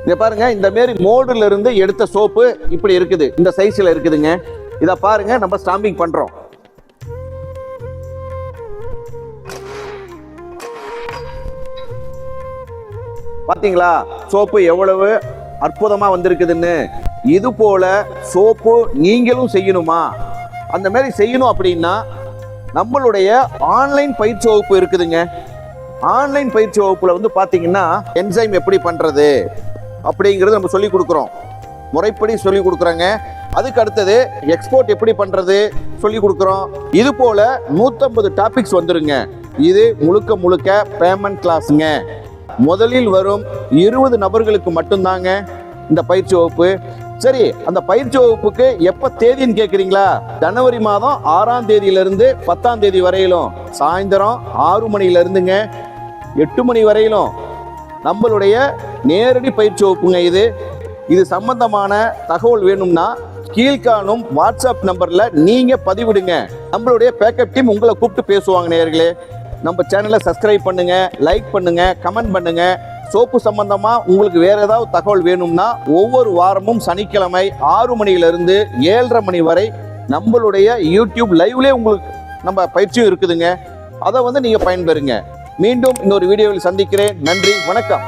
இங்க பாருங்க, இந்த மாதிரி மோடுல இருந்து எடுத்த சோப்பு இப்படி இருக்குது, இந்த சைஸ்ல இருக்குதுங்க. இத பாருங்க, நம்ம ஸ்டாம்பிங் பண்றோம். பாத்தீங்களா சோப்பு எவ்வளவு அற்புதமா வந்திருக்குதுன்னு. இது போல சோப்பு நீங்களும் செய்யணுமா? அந்த மாதிரி செய்யணும் அப்படின்னா நம்மளுடைய ஆன்லைன் பயிற்சி வகுப்பு இருக்குதுங்க. ஆன்லைன் பயிற்சி வகுப்புல வந்து பாத்தீங்கன்னா என்சைம் எப்படி பண்றது அப்படிங்கறது நம்ம சொல்லி கொடுக்குறோம், முறைப்படி சொல்லி கொடுக்குறாங்க. அதுக்கு அடுத்தது எக்ஸ்போர்ட் எப்படி பண்றது சொல்லி கொடுக்குறோம். இது போல 150 டாபிக்ஸ் வந்துருங்க. இது முழுக்க முழுக்க பேமெண்ட் கிளாஸுங்க. முதலில் வரும் 20 நபர்களுக்கு மட்டும்தாங்க இந்த பயிற்சி வகுப்பு. சரி, அந்த பயிற்சி வகுப்புக்கு எப்ப தேதின்னு கேக்குறீங்களா? ஜனவரி மாதம் 6ஆம் தேதியிலிருந்து 10ஆம் தேதி வரையிலும் சாயந்தரம் 6 மணில இருந்துங்க 8 மணி வரையிலும் நம்மளுடைய நேரடி பயிற்சி வகுப்புங்க. இது சம்பந்தமான தகவல் வேணும்னா கீழ்காணும் வாட்ஸ்அப் நம்பர்ல நீங்க பதிவிடுங்க. நம்மளுடைய பேக்கப் டீம் உங்களை கூப்பிட்டு பேசுவாங்க. நேயர்களே, நம்ம சேனலை சப்ஸ்கிரைப் பண்ணுங்க, லைக் பண்ணுங்க, கமெண்ட் பண்ணுங்க. சோப்பு சம்பந்தமா உங்களுக்கு வேற ஏதாவது தகவல் வேணும்னா ஒவ்வொரு வாரமும் சனிக்கிழமை 6 மணியிலிருந்து 7:30 மணி வரை நம்மளுடைய யூடியூப் லைவ்லேயே உங்களுக்கு நம்ம பயிற்சியும் இருக்குதுங்க. அதை வந்து நீங்க பயன்பெறுங்க. மீண்டும் இன்னொரு வீடியோவில் சந்திக்கிறேன். நன்றி, வணக்கம்.